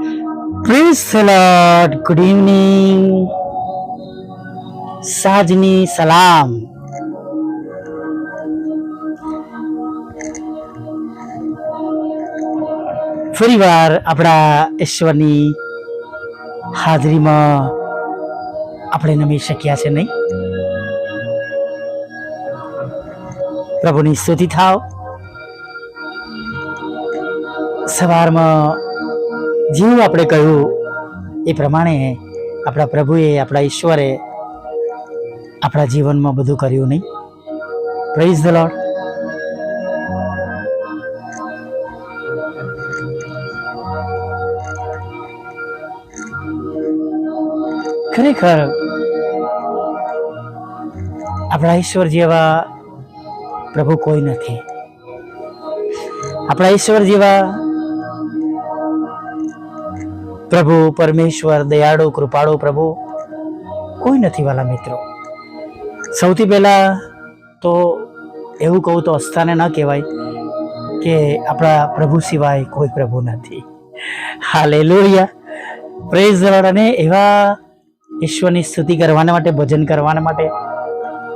Praise the lord. Good evening. સાંજની સલામ. ફરીવાર આપણા ઈશ્વરની હાજરીમાં આપણે નમી શક્યા છે નહીં? પ્રભુની સ્તુતિ થાવ. સવારમાં જેવું આપણે કહ્યું એ પ્રમાણે આપણા પ્રભુએ, આપણા ઈશ્વરે આપણા જીવનમાં બધું કર્યું નહીં? Praise the lord. ખરેખર આપણા ઈશ્વર જેવા પ્રભુ કોઈ નથી. આપણા ઈશ્વર જેવા પ્રભુ, પરમેશ્વર, દયાળુ, કૃપાળુ પ્રભુ કોઈ નથી વાલા મિત્રો. સૌથી પહેલા તો એવું કહું તો અસ્થાને ન કહેવાય કે આપણા પ્રભુ સિવાય કોઈ પ્રભુ નથી. હાલેલુયા. Praise the lord. અને એવા ઈશ્વરની સ્તુતિ કરવાના માટે, ભજન કરવાના માટે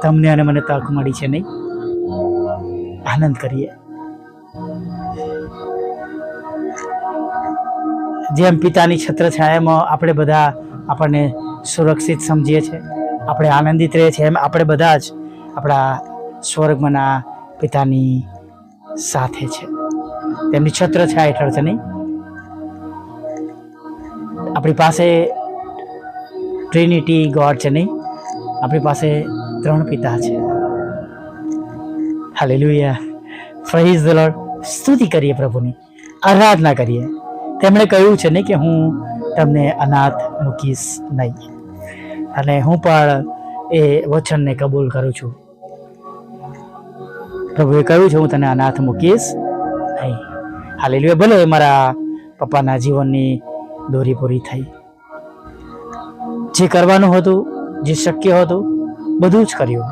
તમને અને મને તક મળી છે નહીં? આનંદ કરીએ. જેમ પિતાની છત્રછાયામાં આપણે બધા આપણને સુરક્ષિત સમજીએ છીએ, આપણે આનંદિત રહીએ છીએ, એમ આપણે બધા જ આપણા સ્વર્ગમાંના પિતાની સાથે છે, તેમની છત્રછાયા હેઠળ છે નહીં? આપણી પાસે ટ્રિનિટી ગોડ છે નહીં? આપણી પાસે 3 પિતા છે. હાલેલુયા. Praise the lord. સ્તુતિ કરીએ પ્રભુની, આરાધના કરીએ. તેમણે કહ્યું છે ને કે હું તમને અનાથ મૂકીશ નહીં, અને હું પણ એ વચનને કબૂલ કરું છું. પ્રભુએ કહ્યું છે હું તને અનાથ મૂકીશ નહીં. હાલેલુયા. ભલે મારા પપ્પાના જીવનની દોરી પૂરી થઈ, જે કરવાનું હતું, જે શક્ય હતું, બધું જ કર્યું,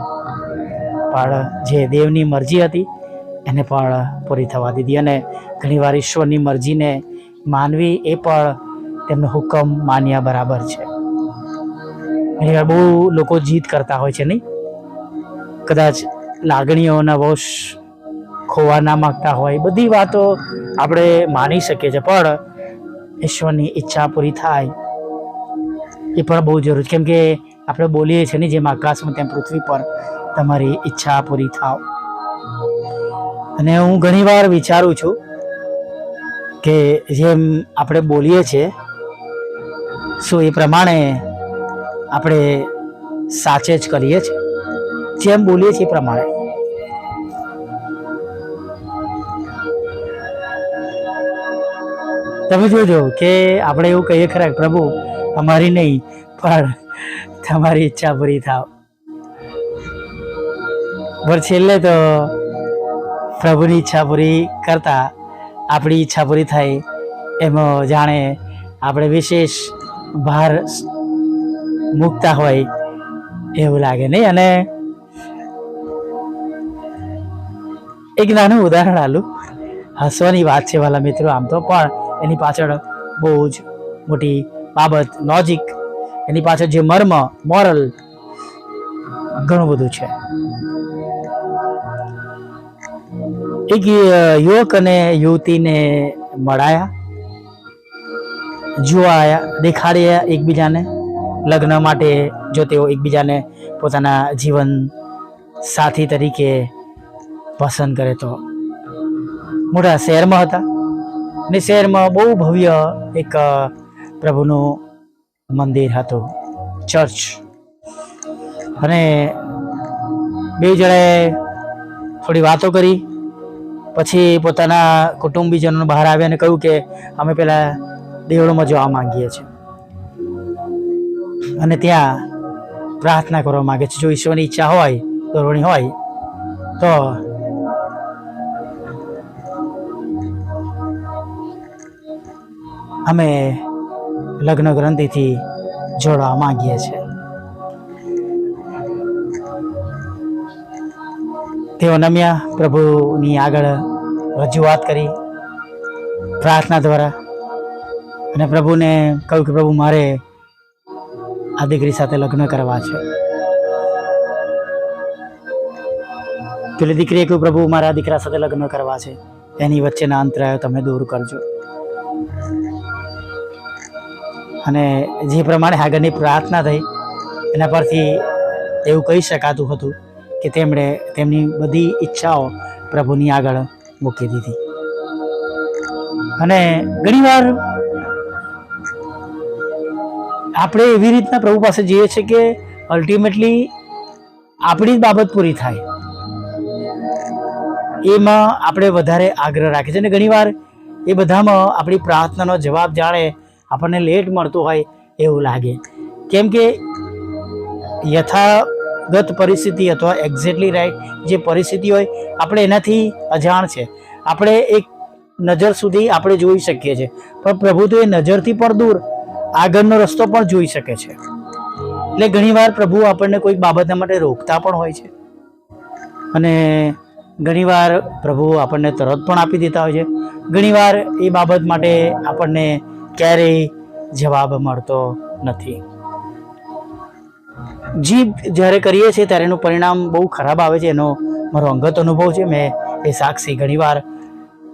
પણ જે દેવની મરજી હતી એને પણ પૂરી થવા દીધી. અને ઘણીવાર ઈશ્વરની મરજીને માનવી એ પણ તેમનો હુકમ માન્યા બરાબર છે. ઘણીવાર બહુ લોકો જીદ કરતા હોય છે નહીં? કદાચ લાગણીઓના વશ ખોવા ના માગતા હોય, બધી વાતો આપણે માની શકીએ છીએ, પણ ઈશ્વરની ઈચ્છા પૂરી થાય એ પણ બહુ જરૂરી. કેમ કે આપણે બોલીએ છીએ ને, જેમ આકાશમાં તેમ પૃથ્વી પર તમારી ઈચ્છા પૂરી થાવ. અને હું ઘણીવાર વિચારું છું કે જેમ આપણે બોલીએ છીએ, શું એ પ્રમાણે આપણે સાચે જ કરીએ છીએ? જેમ બોલીએ છીએ એ પ્રમાણે. તમે જોજો કે આપણે એવું કહીએ ખરા, પ્રભુ અમારી નહીં પણ તમારી ઈચ્છા પૂરી થાવ. પર છેલ્લે તો પ્રભુની ઈચ્છા પૂરી કરતા આપણી ઈચ્છા પૂરી થાય એમાં જાણે આપણે વિશેષ ભાર મૂકતા હોય એવું લાગે નહીં? અને એક નાનું ઉદાહરણ આલું. હસવાની વાત છે વાલા મિત્રો આમ તો, પણ એની પાછળ બહુ જ મોટી બાબત, લોજિક, એની પાછળ જે મર્મ, મોરલ ઘણું બધું છે. એક યુવક અને યુવતીને મળાયા, જોવાયા, દેખાડ્યા એકબીજાને લગ્ન માટે. જો તેઓ એકબીજાને પોતાના જીવન સાથી તરીકે પસંદ કરે તો મોટા શહેરમાં હતા, ને શહેરમાં બહુ ભવ્ય એક પ્રભુનું મંદિર હતું, ચર્ચ. અને બે જણાએ થોડી વાતો કરી, પછી પોતાના કુટુંબીજનો બહાર આવ્યા અને કહ્યું કે અમે પેલા દેવળોમાં જવા માંગીએ છીએ અને ત્યાં પ્રાર્થના કરવા માંગે છે. જો ઈશ્વરની ઈચ્છા હોય, દોરવણી હોય તો અમે લગ્ન ગ્રંથિથી જોડવા માંગીએ છીએ. તેઓ નમ્યા, પ્રભુની આગળ રજૂઆત કરી પ્રાર્થના દ્વારા. અને પ્રભુને કહ્યું કે પ્રભુ મારે આ દીકરી સાથે લગ્ન કરવા છે. પેલી દીકરીએ કહ્યું પ્રભુ મારા દીકરા સાથે લગ્ન કરવા છે, એની વચ્ચેના અંતરાયો તમે દૂર કરજો. અને જે પ્રમાણે આગળની પ્રાર્થના થઈ એના પરથી એવું કહી શકાતું હતું કે તેમણે તેમની બધી ઈચ્છાઓ પ્રભુની આગળ મૂકી દીધી. અને ઘણીવાર આપણે એવી રીતના પ્રભુ પાસે જઈએ છીએ કે અલ્ટિમેટલી આપણી જ બાબત પૂરી થાય એમાં આપણે વધારે આગ્રહ રાખીએ છીએ. અને ઘણીવાર એ બધામાં આપણી પ્રાર્થનાનો જવાબ જાણે આપણને લેટ મળતો હોય એવું લાગે, કેમ કે યથાગત પરિસ્થિતિ અથવા એક્ઝેક્ટલી રાઈટ જે પરિસ્થિતિ હોય આપણે એનાથી અજાણ છે. આપણે એક નજર સુધી આપણે જોઈ શકીએ છીએ, પણ પ્રભુ તો એ નજરથી પણ દૂર આગળનો રસ્તો પણ જોઈ શકે છે. એટલે ઘણીવાર પ્રભુ આપણને કોઈક બાબતના માટે રોકતા પણ હોય છે અને ઘણીવાર પ્રભુ આપણને તરત પણ આપી દેતા હોય છે. ઘણીવાર એ બાબત માટે આપણને ક્યારેય જવાબ મળતો નથી. જીદ જ્યારે કરીએ છીએ ત્યારે એનું પરિણામ બહુ ખરાબ આવે છે, એનો મારો અંગત અનુભવ છે. મેં એ સાક્ષી ઘણીવાર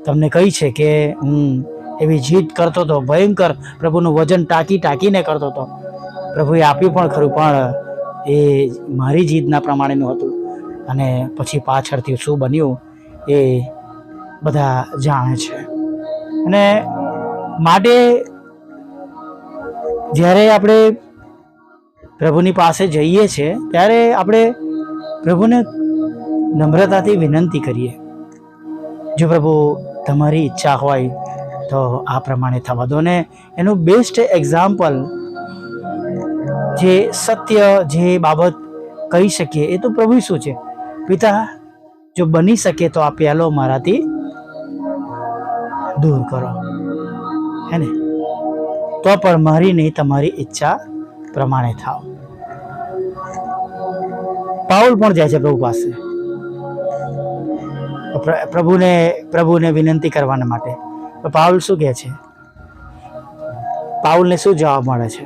તમને કહી છે કે હું એવી જીદ કરતો હતો, ભયંકર પ્રભુનું વજન ટાંકીને કરતો હતો. પ્રભુએ આપ્યું પણ ખરું, પણ એ મારી જીદના પ્રમાણેનું હતું. અને પછી પાછળથી શું બન્યું એ બધા જાણે છે. અને માટે જ્યારે આપણે પ્રભુની પાસે જઈએ છીએ ત્યારે આપણે પ્રભુને નમ્રતાથી વિનંતી કરીએ, જો પ્રભુ તમારી ઈચ્છા હોય તો આ પ્રમાણે થવા દો. અને એનું બેસ્ટ એક્ઝામ્પલ જે સત્ય જે બાબત કહી શકીએ એ તો પ્રભુ શું છે, પિતા જો બની શકે તો આ પ્યાલો મારાથી દૂર કરો, હે ને, તો પણ મારી નહીં તમારી ઈચ્છા પ્રમાણે થાવ. પાઉલ પણ જાય છે પ્રભુ પાસે પ્રભુને વિનંતી કરવાના માટે. તો પાઉલ શું કહે છે? પાઉલને શું જવાબ મળે છે?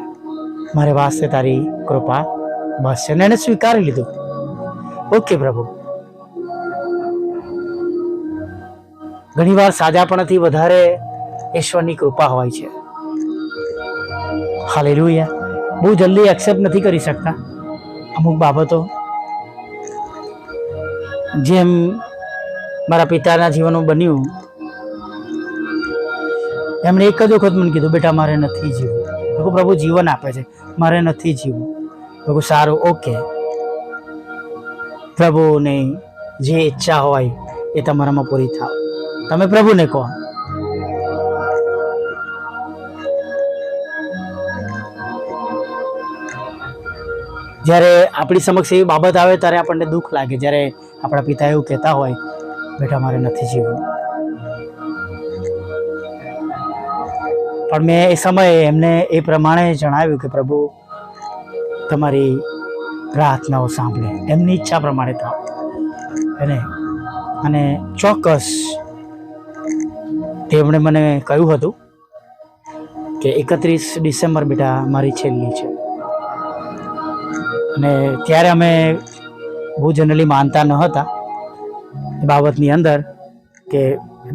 મારે વાસ્તે તારી કૃપા બસ છે. અને એને સ્વીકારી લીધું. ઓકે પ્રભુ. ઘણીવાર સાજાપણથી વધારે ઈશ્વરની કૃપા હોય છે. હાલેલુયા. બહુ જલ્દી એક્સેપ્ટ નથી કરી શકતા અમુક બાબતો. જેમ મારા પિતાના જીવનમાં બન્યું, એમણે એક જ વખત મને કીધું બેટા મારે નથી જીવવું. પ્રભુ જીવન આપે છે, મારે નથી જીવવું. પ્રભુ સારું, ઓકે, પ્રભુની જે ઈચ્છા હોય એ તમારામાં પૂરી થાવ. તમે પ્રભુને કહો. જ્યારે આપણી સમક્ષ એવી બાબત આવે ત્યારે આપણને દુઃખ લાગે, જ્યારે આપણા પિતા એવું કહેતા હોય બેટા મારે નથી જીવવું. પણ મેં એ સમયે એમને એ પ્રમાણે જણાવ્યું કે પ્રભુ તમારી પ્રાર્થનાઓ સાંભળે, એમની ઈચ્છા પ્રમાણે થાવ. અને ચોક્કસ તેમણે મને કહ્યું હતું કે 31 ડિસેમ્બર બેટા મારી છેલ્લી છે. અને ત્યારે અમે બહુ જનરલી માનતા ન હતા એ બાબતની અંદર કે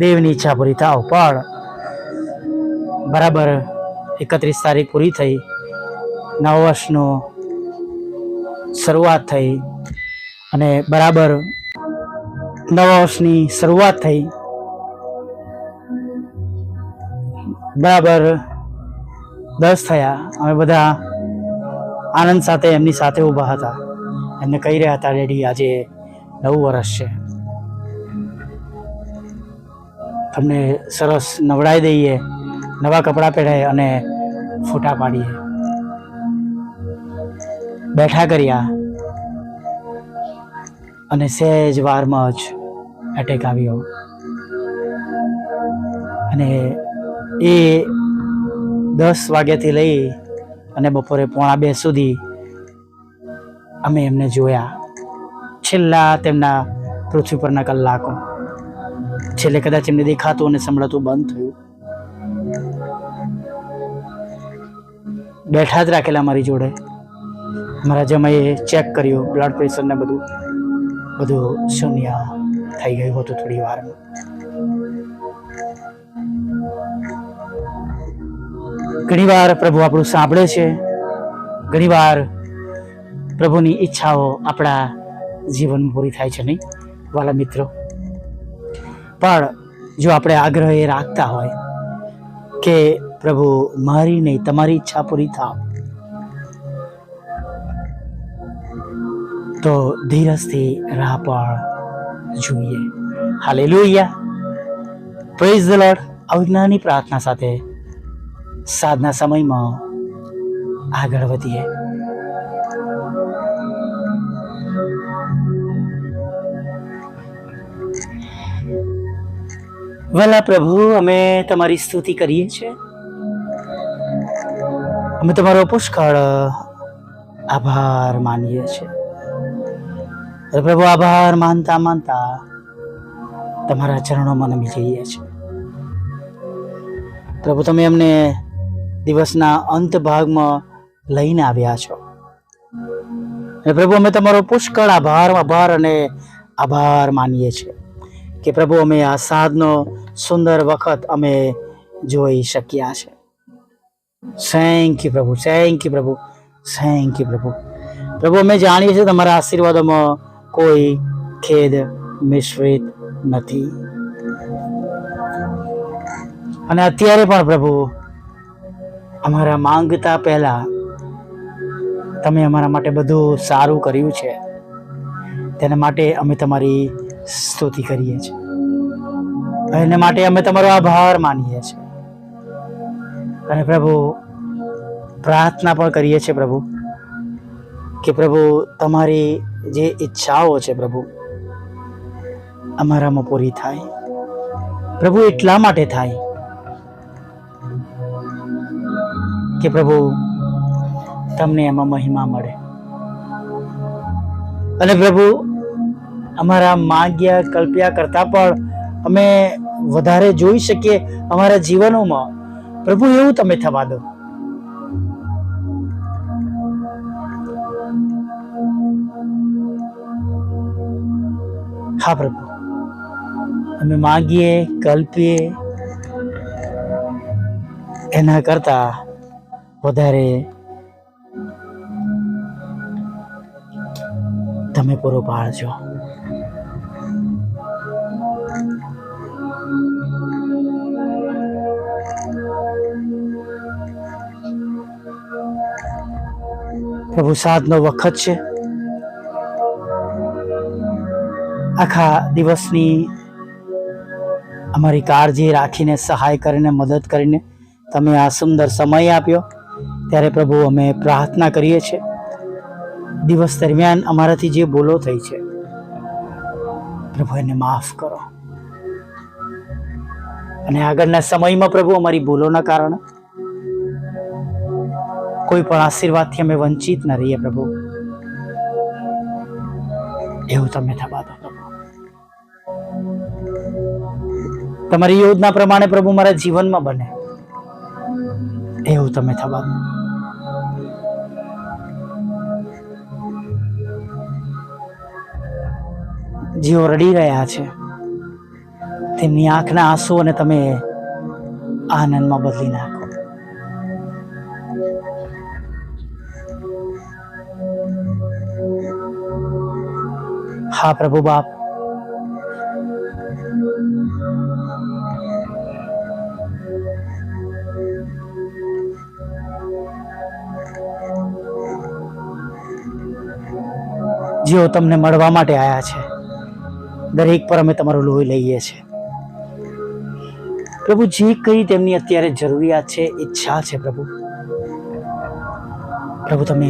દેવની ઈચ્છા પૂરી થાવ. પણ બરાબર 31 તારીખ પૂરી થઈ, નવા વર્ષનું શરૂઆત થઈ અને બરાબર નવા વર્ષની શરૂઆત થઈ, બરાબર 10 થયા. અમે બધા આનંદ સાથે એમની સાથે ઊભા હતા. એમને કહી રહ્યા હતા ડેડી આજે નવું વર્ષ છે, તમને સરસ નવડાવી દઈએ, નવા કપડાં પહેરાય અને ફોટા પાડીએ. બેઠા કર્યા અને સહેજ વારમાં જ એટેક આવ્યો. અને એ 10 વાગ્યાથી લઈ અને બપોરે 1:45 સુધી અમે એમને જોયા. છેલ્લા તેમના પૃથ્વી પરના કલાકો, છેલ્લે કદાચ એમને દેખાતું અને સંભળાતું બંધ થયું. બેઠા જ રાખેલા મારી જોડે. મારા જમાઈએ ચેક કર્યું, બ્લડ પ્રેશર ને બધું શૂન્ય થઈ ગયું હતું થોડી વારમાં. ઘણીવાર પ્રભુ આપણું સાંભળે છે, ઘણીવાર પ્રભુની ઈચ્છાઓ આપણા જીવનમાં પૂરી થાય છે, નહીં વાલા મિત્રો? પણ જો આપણે આગ્રહ એ રાખતા હોય કે પ્રભુ મારી નહીં તમારી ઈચ્છા પૂરી થાવ, તો ધીરજથી રાહ પણ જોઈએ. Hallelujah, praise the lord. અવજ્ઞાની પ્રાર્થના સાથે સાધના સમયમાં આગળ વધીએ. વલા પ્રભુ, અમે તમારી સ્તુતિ કરીએ છીએ. અમે તમારો પુષ્કળ આભાર માનીએ છીએ. પ્રભુ, આભાર માનતા માનતા તમારા ચરણોમાં નમી જઈએ છીએ. પ્રભુ, તમે અમને દિવસના અંત ભાગમાં લઈને આવ્યા છો. પ્રભુ, અમે તમારો પુષ્કળ આભાર અને આભાર માનીએ છીએ કે પ્રભુ અમે આ સાધનો સુંદર વખત અમે જોઈ શક્યા છે. થેન્ક યુ પ્રભુ, થેન્ક યુ પ્રભુ, થેન્ક યુ પ્રભુ. પ્રભુ, અમે જાણીએ છીએ તમારા આશીર્વાદોમાં કોઈ ખેદ મિશ્રિત નથી. અને અત્યારે પણ પ્રભુ અમારા માંગતા પહેલા તમે અમારા માટે બધું સારું કર્યું છે, તેના માટે અમે તમારી સ્તુતિ કરીએ છીએ. એના માટે અમે તમારો આભાર માનીએ છીએ. અને પ્રભુ પ્રાર્થના પણ કરીએ છીએ પ્રભુ કે પ્રભુ તમારી જે ઈચ્છાઓ છે પ્રભુ અમારામાં પૂરી થાય. પ્રભુ એટલા માટે થાય કે પ્રભુ તમને એમાં મહિમા મળે. અને પ્રભુ અમારા માંગ્યા કલ્પ્યા કરતા પણ અમે વધારે જોઈ શકીએ અમારા જીવનોમાં. પ્રભુ એવું તમે થવા દો. હા પ્રભુ, અમે માંગીએ કલ્પીએ એના કરતા વધારે તમે પૂરો પાડજો. પ્રભુ, સાધનો વખત છે. આખા દિવસની અમારી કાળજી રાખીને સહાય કરીને મદદ કરીને તમે આ સુંદર સમય આપ્યો, ત્યારે પ્રભુ અમે પ્રાર્થના કરીએ છીએ દિવસ દરમિયાન અમારાથી જે ભૂલો થઈ છે પ્રભુ એને માફ કરો. અને આગળના સમયમાં પ્રભુ અમારી ભૂલોના કારણે કોઈ પણ આશીર્વાદથી અમે વંચિત ન રહીએ પ્રભુ, એવું તમે થવા દો પ્રભુ. તમારી યોજના પ્રમાણે પ્રભુ મારા જીવનમાં બને એવું તમે થવા દો. જેઓ રડી રહ્યા છે તેમની આંખના આંસુઓને તમે આનંદમાં બદલી નાખો. હા પ્રભુ બાપ, જેઓ તમને મળવા માટે આવ્યા છે દરેક પર અમે તમારું લોહી લઈએ છીએ પ્રભુ. જે કઈ તેમની અત્યારે જરૂરિયાત છે, ઈચ્છા છે પ્રભુ, પ્રભુ તમે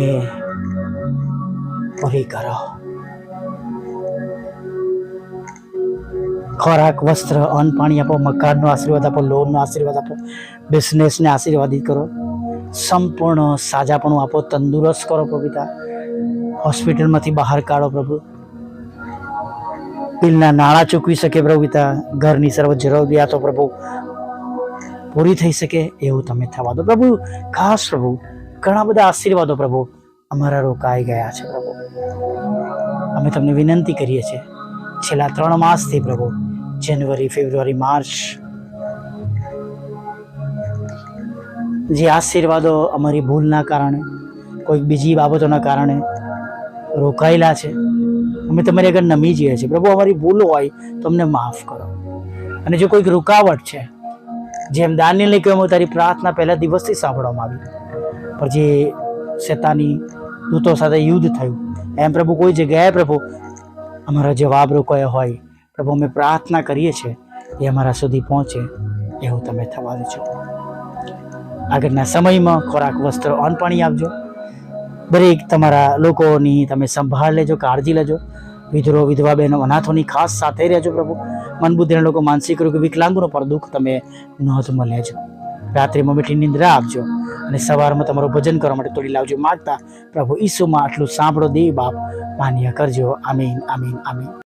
પૂરી કરો. ખોરાક, વસ્ત્ર, અન્ન, પાણી આપો, મકાનનો આશીર્વાદ આપો, લોનનો આશીર્વાદ આપો, બિઝનેસને આશીર્વાદિત કરો, સંપૂર્ણ સાજાપણું આપો, તંદુરસ્ત કરો પ્રભુતા, હોસ્પિટલમાંથી બહાર કાઢો પ્રભુ, બિલના નાણાં ચૂકવી શકે પ્રભુતા, ઘરની સર્વ જરૂરિયાતો પ્રભુ પૂરી થઈ શકે એવું તમે થવા દો પ્રભુ. ખાસ પ્રભુ ઘણા બધા આશીર્વાદો પ્રભુ અમારા રોકાઈ ગયા છે પ્રભુ. અમે તમને વિનંતી કરીએ છીએ, છેલ્લા 3 માસથી પ્રભુ, જાન્યુઆરી, ફેબ્રુઆરી, માર્ચ, જે આશીર્વાદો અમારી ભૂલના કારણે, કોઈક બીજી બાબતોના કારણે રોકાયેલા છે, અમે તમારી આગળ નમી જઈએ છીએ પ્રભુ. અમારી ભૂલ હોય તો અમને માફ કરો. અને જો કોઈક રૂકાવટ છે, જેમ દાનિયેલને કહ્યું તારી પ્રાર્થના પહેલા દિવસથી સાંભળવામાં આવી, પણ જે શેતાની દૂતો સાથે યુદ્ધ થયું, એમ પ્રભુ કોઈ જગ્યાએ પ્રભુ અમારા જવાબ રોકાયા હોય પ્રભુ, અમે પ્રાર્થના કરીએ છીએ એ અમારા સુધી પહોંચે એવું તમે થવા દેજો. આગળના સમયમાં ખોરાક, વસ્ત્ર, અન્ન, પાણી આપજો. દરેક તમારા લોકોની તમે સંભાળ લેજો, કાળજી લેજો. વિધરો, વિધવા બહેનો, અનાથોની ખાસ સાથે રહેજો પ્રભુ. મનબુદ્ધિના લોકો, માનસિક રોગ, વિકલાંગોનો પર દુઃખ તમે નોંધમાં લેજો. રાત્રિમાં મીઠી નિંદ્રા આપજો અને સવારમાં તમારું ભજન કરવા માટે તોડી લાવજો. માગતા પ્રભુ ઈસુમાં આટલું સાંભળો દેવ બાપ, માન્ય કરજો. આમીન, આમીન, આમીન.